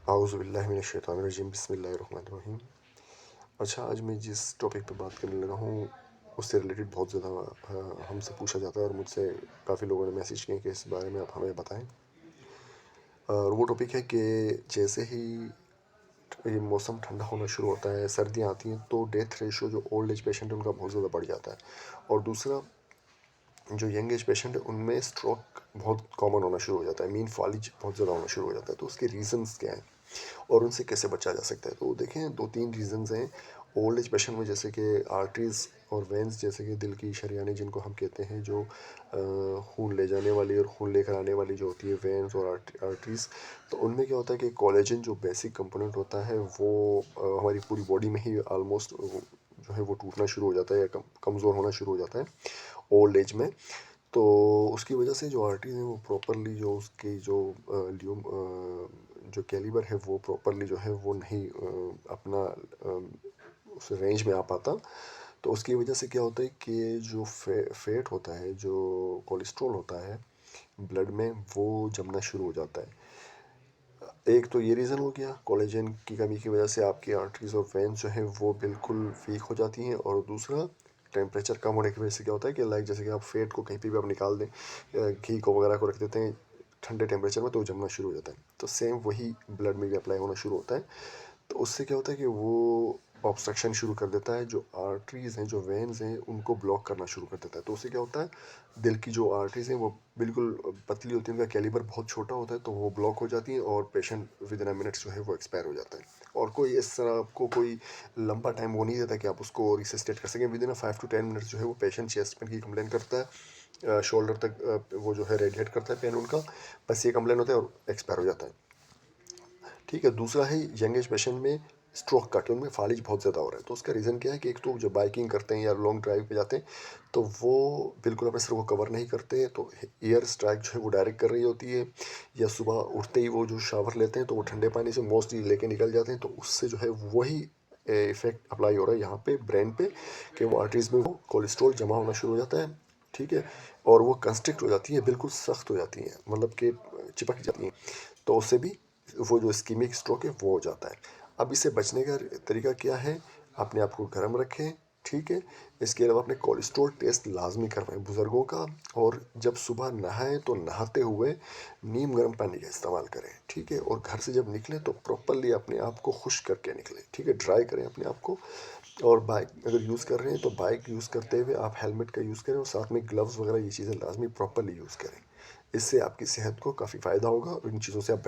औज़ुबिल्लाहि बिस्मिल्लाहिर्रहमानिर्रहीम। अच्छा, आज मैं जिस टॉपिक पे बात करने लगा हूँ उससे रिलेटेड बहुत ज़्यादा हमसे पूछा जाता है और मुझसे काफ़ी लोगों ने मैसेज किए कि इस बारे में आप हमें बताएं। और वो टॉपिक है कि जैसे ही ये मौसम ठंडा होना शुरू होता है, सर्दियाँ आती हैं, तो डेथ रेशो जो ओल्ड एज पेशेंट है उनका बहुत ज़्यादा बढ़ जाता है। और दूसरा, जो यंग एज पेशेंट है उनमें स्ट्रोक बहुत कॉमन होना शुरू हो जाता है, मीन फालिज बहुत ज़्यादा होना शुरू हो जाता है। तो उसके रीज़न्स क्या हैं और उनसे कैसे बचा जा सकता है? तो देखें, दो तीन रीज़न्स हैं ओल्ड एज पेशेंट में, जैसे कि आर्टरीज़ और वेंस, जैसे कि दिल की शरियानें जिनको हम कहते हैं, जो खून ले जाने वाली और खून लेकर आने वाली जो होती है वेंस और आर्टरीज़। तो उनमें क्या होता है कि कोलेजन जो बेसिक कंपोनेंट होता है वो हमारी पूरी बॉडी में ही ऑलमोस्ट जो है वो टूटना शुरू हो जाता है या कमज़ोर होना शुरू हो जाता है ओल्ड एज में। तो उसकी वजह से जो आर्टरीज हैं वो प्रॉपरली जो उसकी जो ल्यूम जो कैलिबर है वो प्रॉपरली जो है वो नहीं अपना उस रेंज में आ पाता। तो उसकी वजह से क्या होता है कि जो फैट होता है, जो कोलेस्ट्रॉल होता है ब्लड में, वो जमना शुरू हो जाता है। एक तो ये रीज़न हो गया, कोलेजन की कमी की वजह से आपकी आर्टरीज और वेन्स जो है वो बिल्कुल वीक हो जाती हैं। और दूसरा, टेम्परेचर कम होने की वजह से क्या होता है कि लाइक जैसे कि आप फेट को कहीं पे भी आप निकाल दें, घी को वगैरह को रख देते हैं ठंडे टेम्परेचर में, तो वो जमना शुरू हो जाता है। तो सेम वही ब्लड में भी अप्लाई होना शुरू होता है। तो उससे क्या होता है कि वो ऑब्स्ट्रक्शन शुरू कर देता है, जो आर्टरीज हैं, जो वेन्स हैं, उनको ब्लॉक करना शुरू कर देता है। तो उससे क्या होता है, दिल की जो आर्टरीज हैं वो बिल्कुल पतली होती है, उनका कैलिबर बहुत छोटा होता है, तो वो ब्लॉक हो जाती है और patient with in a minutes जो है वो एक्सपायर हो जाता है। और कोई इस तरह आपको कोई लंबा टाइम वो नहीं देता कि आप उसको रिसिस्टेट कर सकें। विद इन 5 to 10 मिनट्स जो है वो पेशेंट चेस्ट पेन की कंप्लेन करता है, शोल्डर तक वो जो है रेडिएट करता है पेन उनका, बस ये कंप्लेन होता है और एक्सपायर हो जाता है। ठीक है। दूसरा है यंग एज पेशेंट में स्ट्रोक का, कि उनमें फालिज बहुत ज़्यादा हो रहा है। तो उसका रीज़न क्या है कि एक तो जब बाइकिंग करते हैं या लॉन्ग ड्राइव पे जाते हैं तो वो बिल्कुल अपने सिर को कवर नहीं करते, तो एयर स्ट्राइक जो है वो डायरेक्ट कर रही होती है। या सुबह उठते ही वो जो शावर लेते हैं तो वो ठंडे पानी से मोस्टली लेके निकल जाते हैं, तो उससे जो है वही इफेक्ट अप्लाई हो रहा है यहाँ पे ब्रेन पे, कि वो आर्टरीज में वो कोलेस्ट्रॉल जमा होना शुरू हो जाता है। ठीक है। और वो कंस्ट्रिक्ट हो जाती है, बिल्कुल सख्त हो जाती हैं, मतलब कि चिपक जाती हैं। तो उससे भी वो जो इस्कीमिक स्ट्रोक है वो हो जाता है। अब इससे बचने का तरीका क्या है? अपने आप को गर्म रखें। ठीक है। इसके अलावा अपने कोलेस्ट्रॉल टेस्ट लाजमी करवाएं बुज़ुर्गों का। और जब सुबह नहाएं तो नहाते हुए नीम गर्म पानी का इस्तेमाल करें। ठीक है। और घर से जब निकलें तो प्रॉपरली अपने आप को खुश करके निकलें। ठीक है, ड्राई करें अपने आप को। और बाइक अगर यूज़ कर रहे हैं तो बाइक यूज़ करते हुए आप हेलमेट का यूज़ करें और साथ में ग्लव्स वगैरह ये चीज़ें लाजमी प्रॉपरली यूज़ करें। इससे आपकी सेहत को काफ़ी फ़ायदा होगा और इन चीज़ों से आप